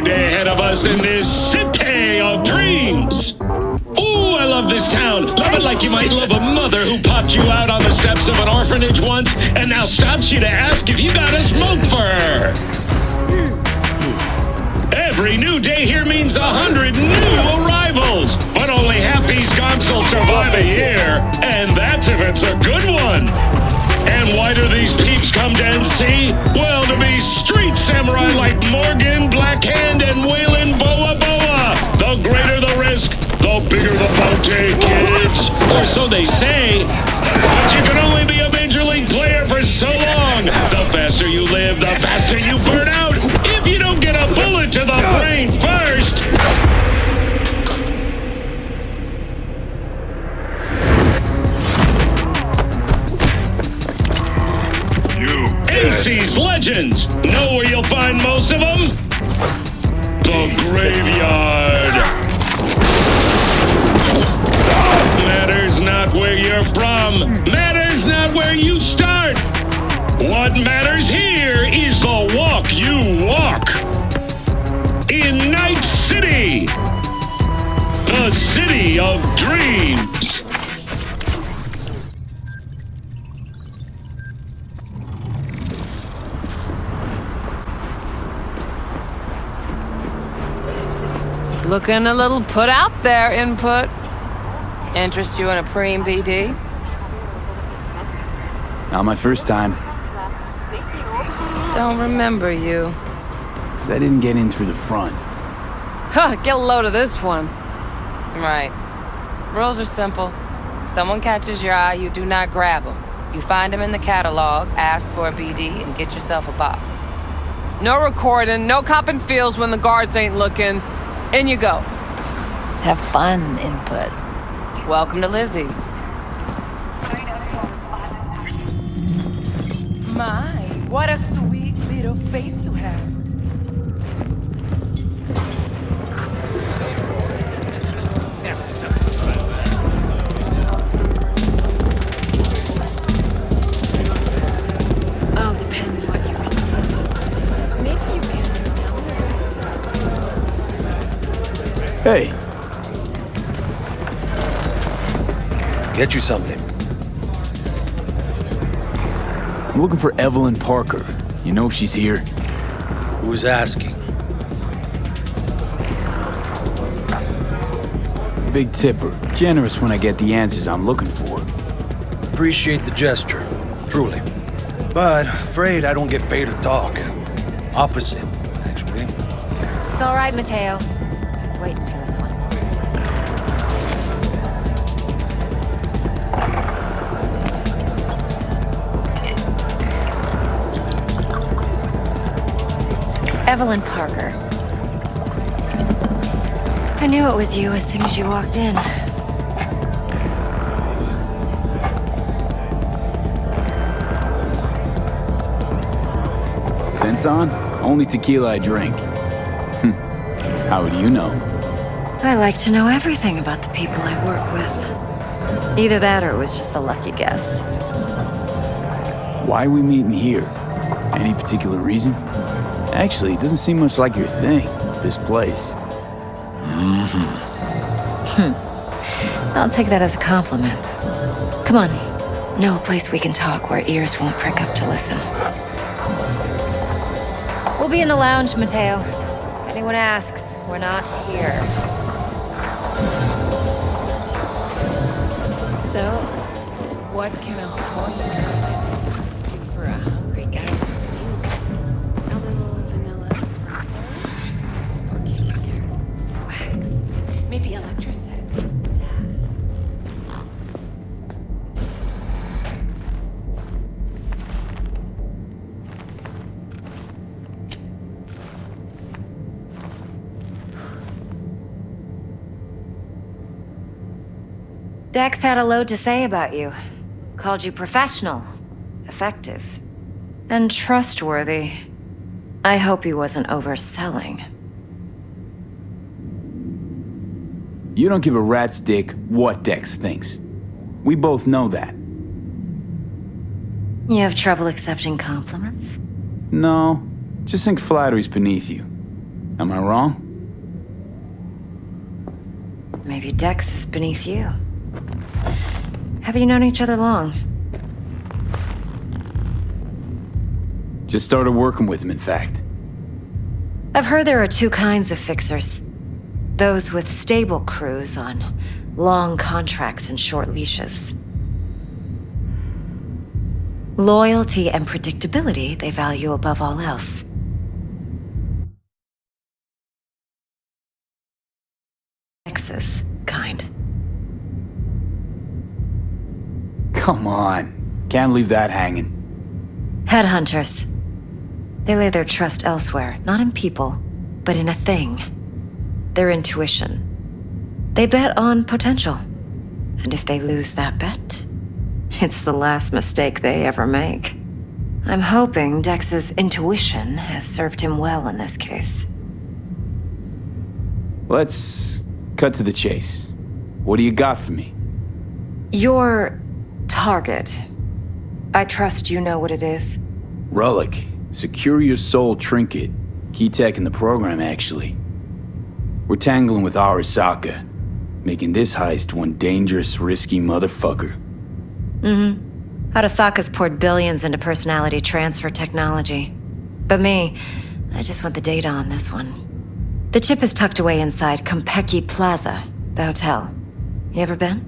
another day ahead of us in this city of dreams. Ooh, I love this town. Love it like you might love a mother who popped you out on the steps of an orphanage once and now stops you to ask if you got a smoke for her. Every new day here means 100 new arrivals, but only half these gonks will survive a year, and that's if it's a good one. And why do these peeps come to NC? Well, to be street samurai like Morgan, Blackhand, and Waylon Boa Boa. The greater the risk, the bigger the bounty, kids. Or so they say. But you can only be a Major League player for so long. The faster you live, the faster you burn out. If you don't get a bullet to the brain first. NC's legends. Know where you'll find most of them? The graveyard. Matters not where you're from. Matters not where you start. What matters here is the walk you walk. In Night City. The city of dreams. Looking a little put out there, Input. Interest you in a preem BD? Not my first time. Don't remember you. 'Cause I didn't get in through the front. Huh, get a load of this one. Right. Rules are simple. Someone catches your eye, you do not grab them. You find them in the catalog, ask for a BD, and get yourself a box. No recording, no copping feels when the guards ain't looking. In you go. Have fun, Input. Welcome to Lizzie's. My, what a sweet little face you have. All depends what you're into. Maybe you can tell me. Hey, Get you something. I'm looking for Evelyn Parker. You know if she's here? Who's asking? Big tipper. Generous when I get the answers I'm looking for. Appreciate the gesture, truly. But afraid I don't get paid to talk. Opposite, actually. It's all right, Mateo. I was waiting for this one. Evelyn Parker. I knew it was you as soon as you walked in. Sense on? Only tequila I drink. How would you know? I like to know everything about the people I work with. Either that or it was just a lucky guess. Why are we meeting here? Any particular reason? Actually, it doesn't seem much like your thing, this place. I'll take that as a compliment. Come on. Know a place we can talk where ears won't prick up to listen. We'll be in the lounge, Mateo. If anyone asks, we're not here. So, what can a horny do for a hungry guy like you? A little vanilla espresso? Or caviar? Wax? Maybe electrosex? Sad. Dex had a load to say about you. Called you professional, effective, and trustworthy. I hope he wasn't overselling. You don't give a rat's dick what Dex thinks. We both know that. You have trouble accepting compliments? No, just think flattery's beneath you. Am I wrong? Maybe Dex is beneath you. Have you known each other long? Just started working with him, in fact. I've heard there are two kinds of fixers. Those with stable crews on long contracts and short leashes. Loyalty and predictability they value above all else. Dex's kind. Come on. Can't leave that hanging. Headhunters. They lay their trust elsewhere, not in people, but in a thing. Their intuition. They bet on potential. And if they lose that bet, it's the last mistake they ever make. I'm hoping Dex's intuition has served him well in this case. Let's cut to the chase. What do you got for me? Your target. I trust you know what it is. Relic. Secure your soul trinket. Key tech in the program, actually. We're tangling with Arasaka, making this heist one dangerous, risky motherfucker. Arasaka's poured billions into personality transfer technology. But me, I just want the data on this one. The chip is tucked away inside Konpeki Plaza, the hotel. You ever been?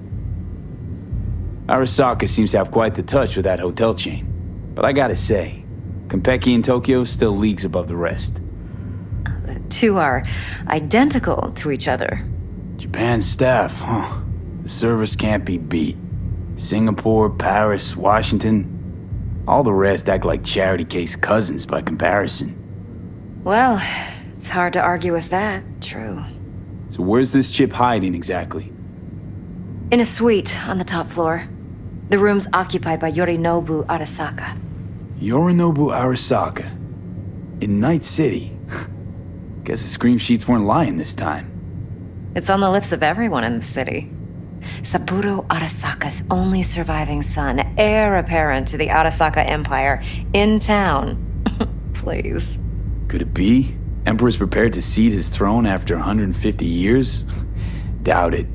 Arasaka seems to have quite the touch with that hotel chain. But I gotta say, Konpeki in Tokyo still leagues above the rest. The two are identical to each other. Japan's staff, huh? The service can't be beat. Singapore, Paris, Washington. All the rest act like charity case cousins by comparison. Well, it's hard to argue with that. True. So where's this chip hiding exactly? In a suite on the top floor. The room's occupied by Yorinobu Arasaka. Yorinobu Arasaka. In Night City. Guess the scream sheets weren't lying this time. It's on the lips of everyone in the city. Saburo Arasaka's only surviving son, heir apparent to the Arasaka Empire, in town. Please. Could it be? Emperor's prepared to cede his throne after 150 years? Doubt it.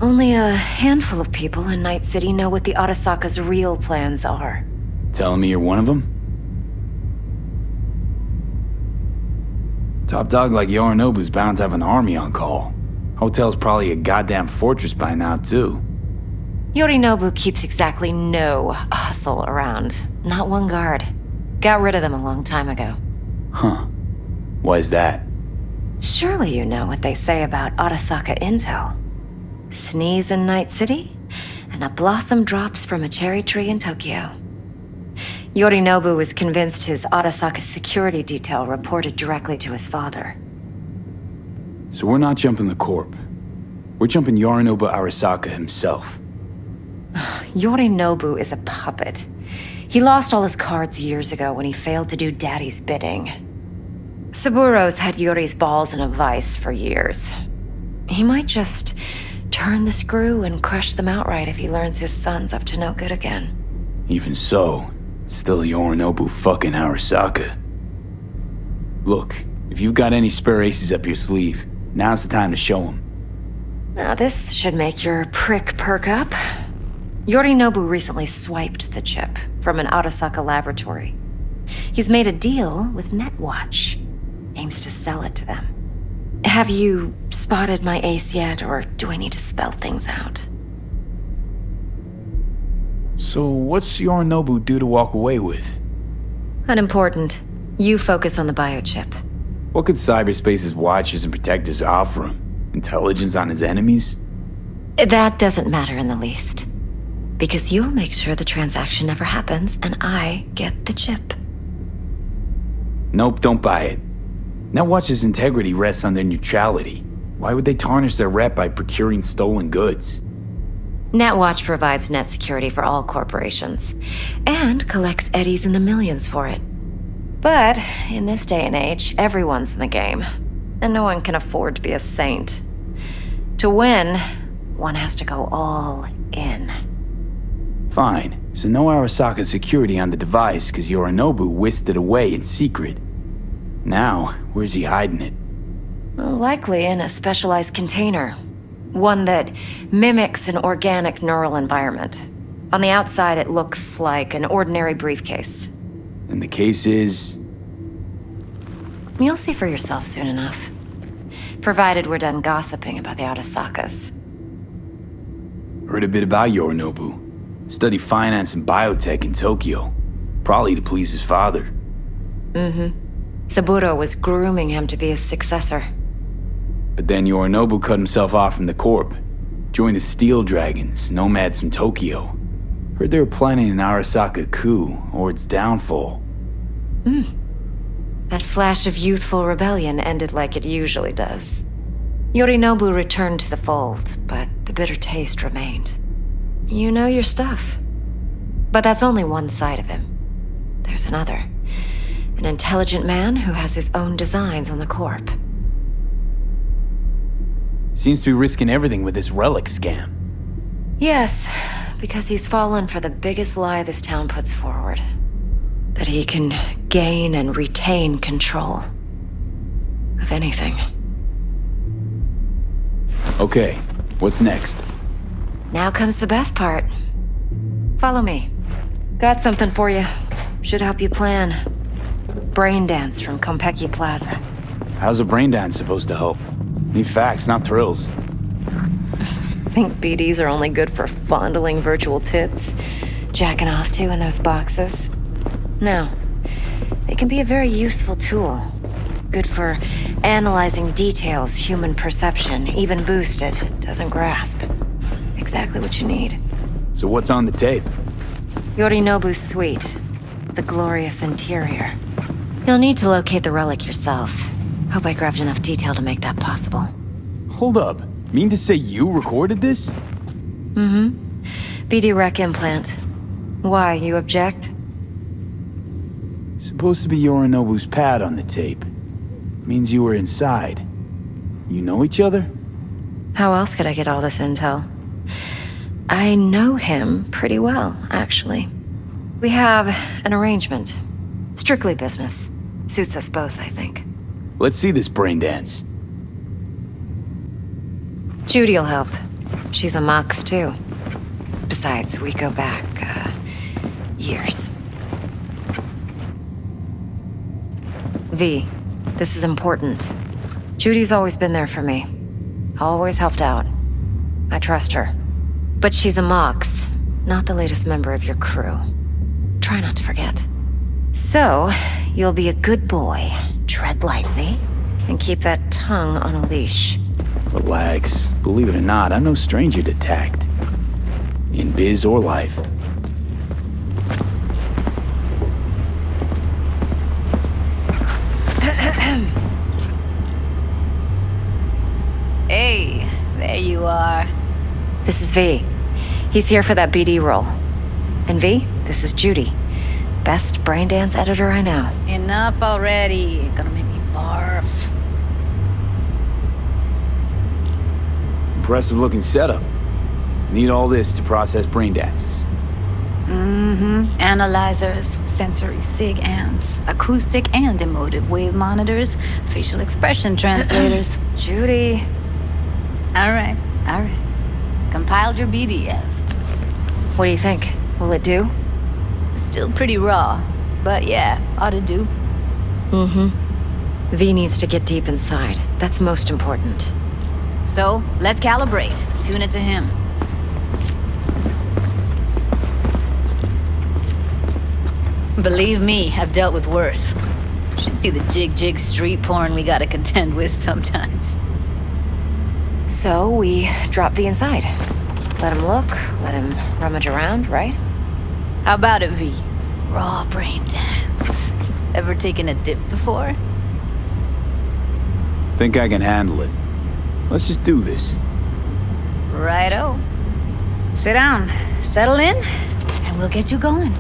Only a handful of people in Night City know what the Arasaka's real plans are. Telling me you're one of them? Top dog like Yorinobu's bound to have an army on call. Hotel's probably a goddamn fortress by now, too. Yorinobu keeps exactly no hustle around. Not one guard. Got rid of them a long time ago. Huh. Why is that? Surely you know what they say about Arasaka intel. Sneeze in Night City, and a blossom drops from a cherry tree in Tokyo. Yorinobu was convinced his Arasaka security detail reported directly to his father. So we're not jumping the corp. We're jumping Yorinobu Arasaka himself. Yorinobu is a puppet. He lost all his cards years ago when he failed to do Daddy's bidding. Saburo's had Yori's balls in a vice for years. He might just turn the screw and crush them outright if he learns his son's up to no good again. Even so, it's still Yorinobu fucking Arasaka. Look, if you've got any spare aces up your sleeve, now's the time to show them. Now this should make your prick perk up. Yorinobu recently swiped the chip from an Arasaka laboratory. He's made a deal with Netwatch. Aims to sell it to them. Have you spotted my ace yet, or do I need to spell things out? So what's Yorinobu due to walk away with? Unimportant. You focus on the biochip. What could cyberspace's watchers and protectors offer him? Intelligence on his enemies? That doesn't matter in the least. Because you'll make sure the transaction never happens, and I get the chip. Nope, don't buy it. Netwatch's integrity rests on their neutrality. Why would they tarnish their rep by procuring stolen goods? Netwatch provides net security for all corporations, and collects eddies in the millions for it. But in this day and age, everyone's in the game, and no one can afford to be a saint. To win, one has to go all in. Fine, so no Arasaka security on the device because Yorinobu whisked it away in secret. Now, where's he hiding it? Likely in a specialized container. One that mimics an organic neural environment. On the outside, it looks like an ordinary briefcase. And the case is... You'll see for yourself soon enough. Provided we're done gossiping about the Arasakas. Heard a bit about Yorinobu. Studied finance and biotech in Tokyo. Probably to please his father. Saburo was grooming him to be his successor. But then Yorinobu cut himself off from the Corp. Joined the Steel Dragons, nomads from Tokyo. Heard they were planning an Arasaka coup, or its downfall. That flash of youthful rebellion ended like it usually does. Yorinobu returned to the fold, but the bitter taste remained. You know your stuff. But that's only one side of him. There's another. An intelligent man who has his own designs on the Corp. Seems to be risking everything with this relic scam. Yes, because he's fallen for the biggest lie this town puts forward. That he can gain and retain control of anything. Okay, what's next? Now comes the best part. Follow me. Got something for you. Should help you plan. Brain dance from Konpeki Plaza. How's a brain dance supposed to help? Need facts, not thrills. Think BDs are only good for fondling virtual tits? Jacking off to in those boxes? No. They can be a very useful tool. Good for analyzing details human perception, even boosted, doesn't grasp. Exactly what you need. So what's on the tape? Yorinobu's suite. The glorious interior. You'll need to locate the relic yourself. Hope I grabbed enough detail to make that possible. Hold up. Mean to say you recorded this? BD rec implant. Why, you object? Supposed to be Yorinobu's pad on the tape. Means you were inside. You know each other? How else could I get all this intel? I know him pretty well, actually. We have an arrangement. Strictly business. Suits us both, I think. Let's see this brain dance. Judy'll help. She's a Mox, too. Besides, we go back, years. V, this is important. Judy's always been there for me. Always helped out. I trust her. But she's a Mox, not the latest member of your crew. Try not to forget. So, you'll be a good boy, tread lightly, and keep that tongue on a leash. Relax. Believe it or not, I'm no stranger to tact. In biz or life. Hey, there you are. This is V. He's here for that BD role. And V, this is Judy. Best brain dance editor I know. Enough already. Gonna make me barf. Impressive looking setup. Need all this to process brain dances. Analyzers, sensory sig amps, acoustic and emotive wave monitors, facial expression translators. Judy. All right. Compiled your BDF. What do you think? Will it do? Still pretty raw, but yeah, ought to do. V needs to get deep inside. That's most important. So, let's calibrate. Tune it to him. Believe me, I've dealt with worse. Should see the jig street porn we gotta contend with sometimes. So we drop V inside. Let him look, let him rummage around, right? How about it, V? Raw brain dance. Ever taken a dip before? Think I can handle it. Let's just do this. Righto. Sit down, settle in, and we'll get you going.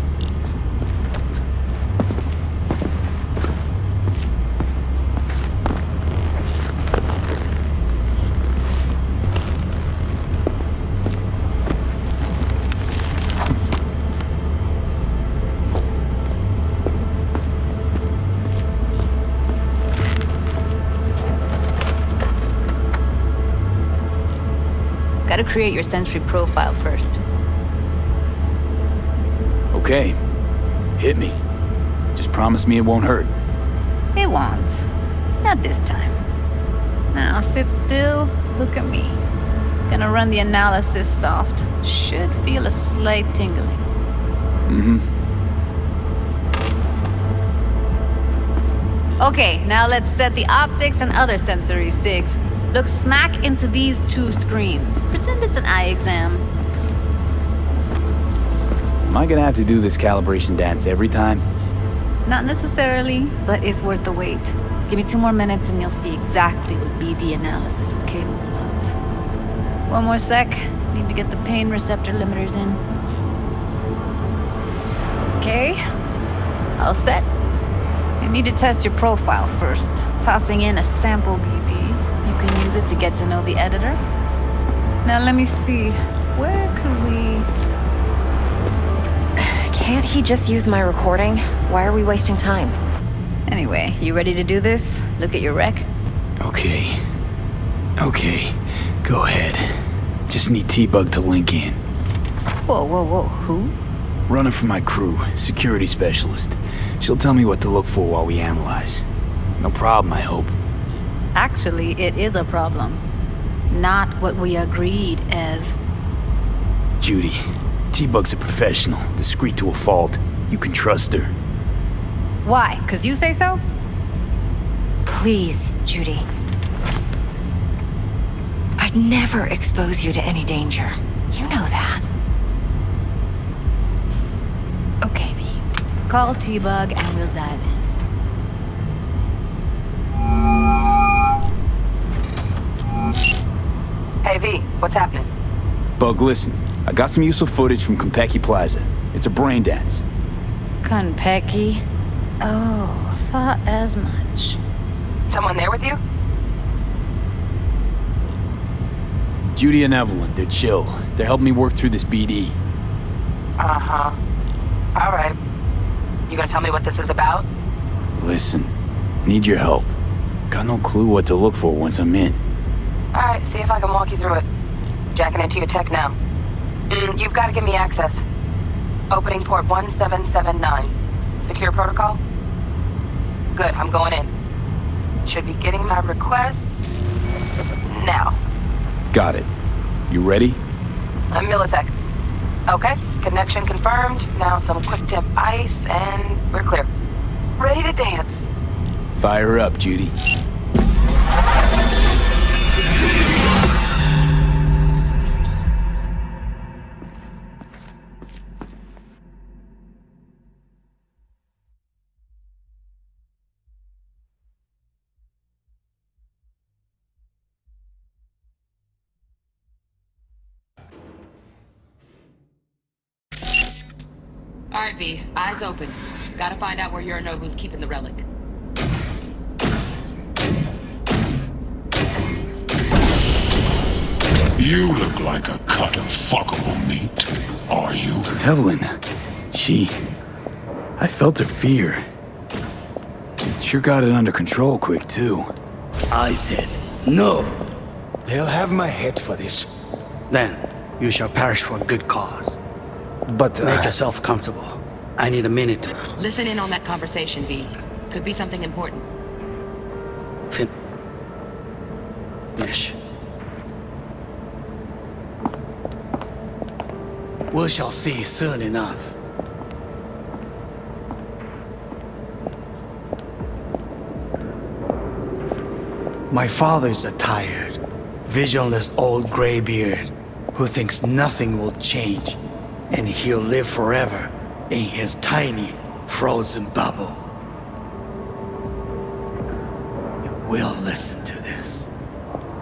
gotta create your sensory profile first. Okay. Hit me. Just promise me it won't hurt. It won't. Not this time. Now sit still, look at me. Gonna run the analysis soft. Should feel a slight tingling. Okay, now let's set the optics and other sensory sigs. Look smack into these two screens. Pretend it's an eye exam. Am I gonna have to do this calibration dance every time? Not necessarily, but it's worth the wait. Give me 2 more minutes and you'll see exactly what BD analysis is capable of. 1 more sec. Need to get the pain receptor limiters in. Okay. All set. I need to test your profile first. Tossing in a sample BD. You can use it to get to know the editor. Now let me see. Where could we... Can't he just use my recording? Why are we wasting time? Anyway, you ready to do this? Look at your rec. Okay. Okay. Go ahead. Just need T-Bug to link in. Whoa, whoa, whoa. Who? Runner for my crew, security specialist. She'll tell me what to look for while we analyze. No problem, I hope. Actually, it is a problem. Not what we agreed, Ev. Judy, T-Bug's a professional, discreet to a fault. You can trust her. Why? 'Cause you say so? Please, Judy. I'd never expose you to any danger. You know that. Okay, V. Call T-Bug and we'll dive in. Hey, V, what's happening? Bug, listen. I got some useful footage from Konpeki Plaza. It's a brain dance. Konpeki? Oh, thought as much. Someone there with you? Judy and Evelyn, they're chill. They're helping me work through this BD. Uh-huh. All right. You gonna tell me what this is about? Listen, need your help. Got no clue what to look for once I'm in. All right, see if I can walk you through it. Jacking into your tech now. You've got to give me access. Opening port 1779. Secure protocol? Good, I'm going in. Should be getting my request now. Got it. You ready? A millisec. Okay, connection confirmed. Now some quick tip ice and we're clear. Ready to dance. Fire up, Judy. All right, V, eyes open. Gotta find out where Yorinobu's keeping the relic. You look like a cut of fuckable meat. Are you? Evelyn, I felt her fear. Sure got it under control quick, too. I said, no. They'll have my head for this. Then, you shall perish for a good cause. But, make yourself comfortable. I need a minute to... Listen in on that conversation, V. Could be something important. Finish. We shall see soon enough. My father's a tired, visionless old graybeard who thinks nothing will change and he'll live forever in his tiny, frozen bubble. You will listen to this.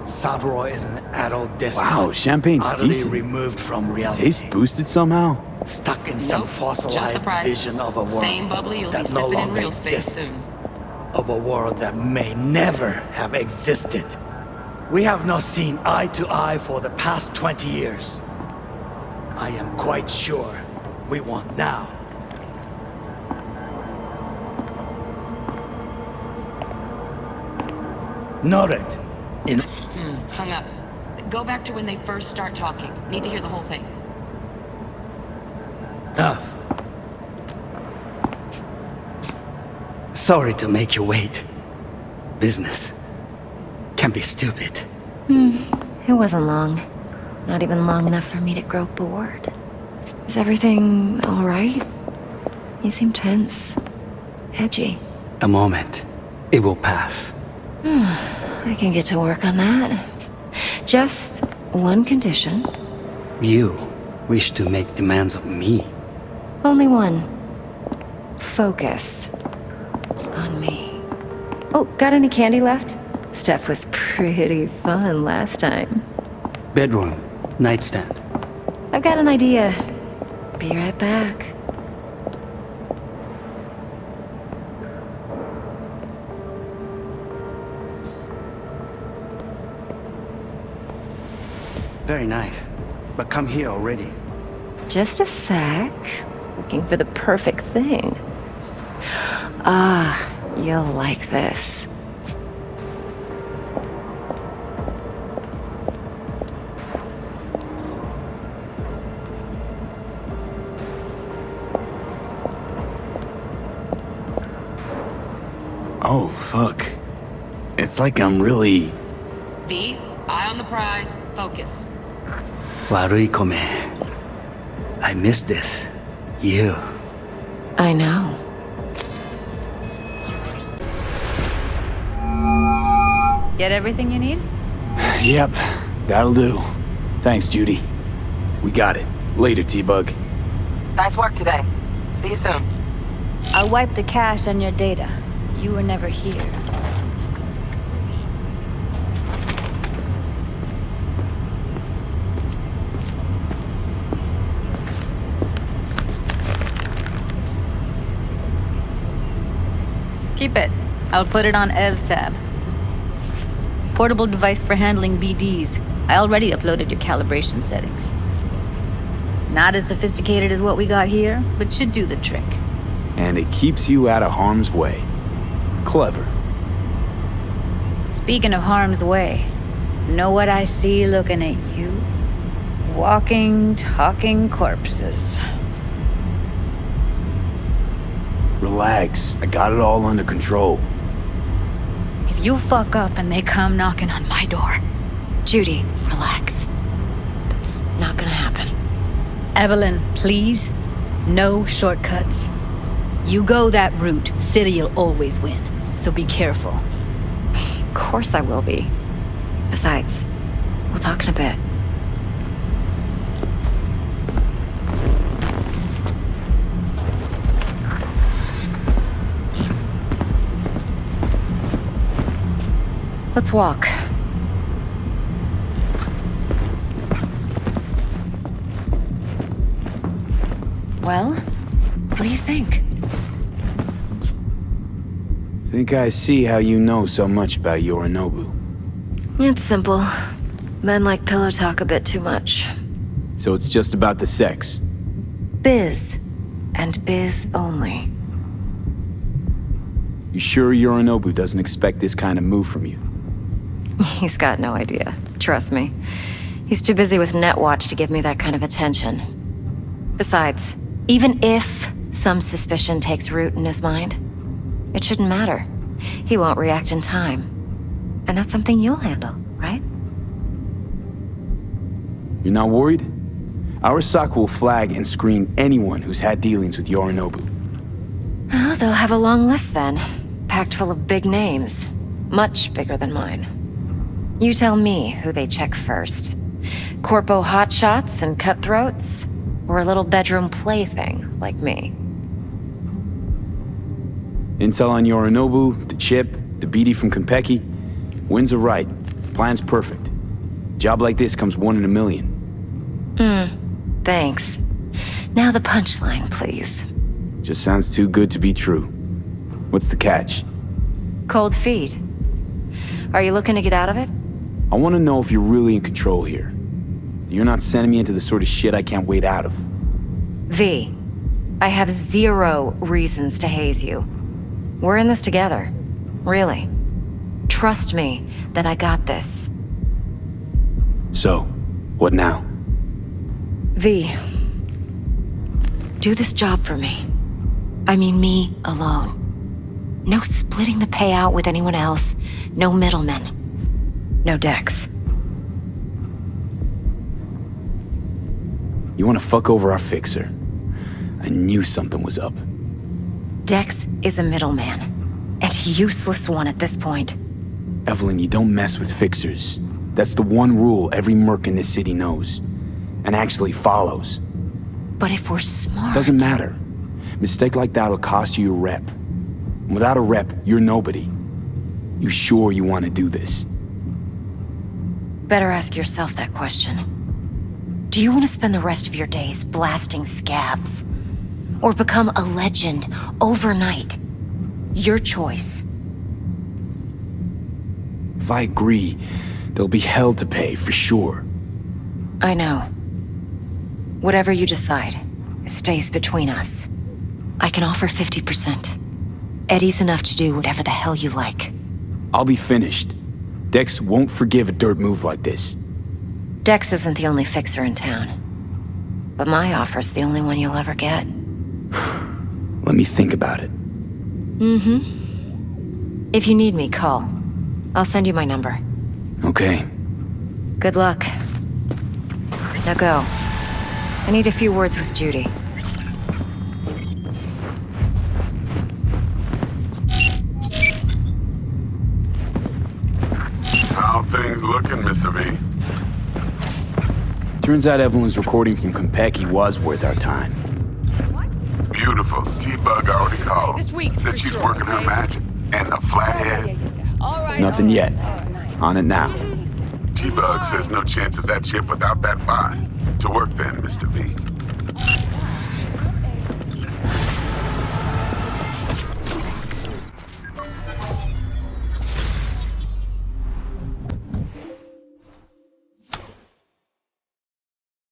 Saburo is an adult despot. Wow, champagne's utterly decent. removed from reality. Taste boosted somehow? Stuck in some fossilized vision of a world Same bubbly you'll be that no sipping in longer real space exists. soon. Of a world that may never have existed. We have not seen eye to eye for the past 20 years. I am quite sure we want now. Noted. In Hung up. Go back to when they first start talking. Need to hear the whole thing. Sorry to make you wait. Business can be stupid. It wasn't long. Not even long enough for me to grow bored. Is everything all right? You seem tense. Edgy. A moment. It will pass. I can get to work on that. Just one condition. You wish to make demands of me. Only one. Focus. On me. Oh, got any candy left? Stuff was pretty fun last time. Bedroom. Nightstand. I've got an idea. Be right back. Very nice. But come here already. Just a sec. Looking for the perfect thing. Ah, you'll like this. Oh, fuck. It's like I'm really... V, eye on the prize. Focus. Warui kome. I miss this. You. I know. Get everything you need? Yep, that'll do. Thanks, Judy. We got it. Later, T-Bug. Nice work today. See you soon. I'll wipe the cache on your data. You were never here. Keep it. I'll put it on Ev's tab. Portable device for handling BDs. I already uploaded your calibration settings. Not as sophisticated as what we got here, but should do the trick. And it keeps you out of harm's way. Clever. Speaking of harm's way, know what I see looking at you? Walking, talking corpses. Relax. I got it all under control. If you fuck up and they come knocking on my door. Judy, relax. That's not gonna happen. Evelyn, please. No shortcuts. You go that route, City'll always win. So be careful. Of course I will be. Besides, we'll talk in a bit. Let's walk. Well, what do you think? Think I see how you know so much about Yorinobu. It's simple. Men like pillow talk a bit too much. So it's just about the sex. Biz. And biz only. You sure Yorinobu doesn't expect this kind of move from you? He's got no idea. Trust me. He's too busy with Netwatch to give me that kind of attention. Besides, even if some suspicion takes root in his mind, it shouldn't matter. He won't react in time. And that's something you'll handle, right? You're not worried? Arasaka will flag and screen anyone who's had dealings with Yorinobu. Oh, they'll have a long list then. Packed full of big names. Much bigger than mine. You tell me who they check first. Corpo hotshots and cutthroats? Or a little bedroom plaything like me? Intel on Yorinobu, the chip, the BD from Konpeki. Winds are right. Plan's perfect. Job like this comes 1 in a million. Thanks. Now the punchline, please. Just sounds too good to be true. What's the catch? Cold feet. Are you looking to get out of it? I want to know if you're really in control here. You're not sending me into the sort of shit I can't wait out of. V, I have 0 reasons to haze you. We're in this together. Really. Trust me that I got this. So, what now? V. Do this job for me. I mean me alone. No splitting the payout with anyone else. No middlemen. No Dex. You want to fuck over our fixer? I knew something was up. Dex is a middleman. And a useless one at this point. Evelyn, you don't mess with fixers. That's the one rule every merc in this city knows. And actually follows. But if we're smart... Doesn't matter. Mistake like that'll cost you a rep. And without a rep, you're nobody. You sure you want to do this? Better ask yourself that question. Do you want to spend the rest of your days blasting scabs? Or become a legend overnight? Your choice. If I agree, there'll be hell to pay for sure. I know. Whatever you decide, it stays between us. I can offer 50%. Eddie's enough to do whatever the hell you like. I'll be finished. Dex won't forgive a dirt move like this. Dex isn't the only fixer in town. But my offer's the only one you'll ever get. Let me think about it. Mm-hmm. If you need me, call. I'll send you my number. Okay. Good luck. Now go. I need a few words with Judy. How things looking, Mr. V? Turns out Evelyn's recording from Konpeki was worth our time. Beautiful. T-Bug already called. This week, Said for she's sure, working her okay? magic. And a flathead. All right. Nothing yet. On it now. T-Bug says no chance of that ship without that buy. To work then, Mr. V.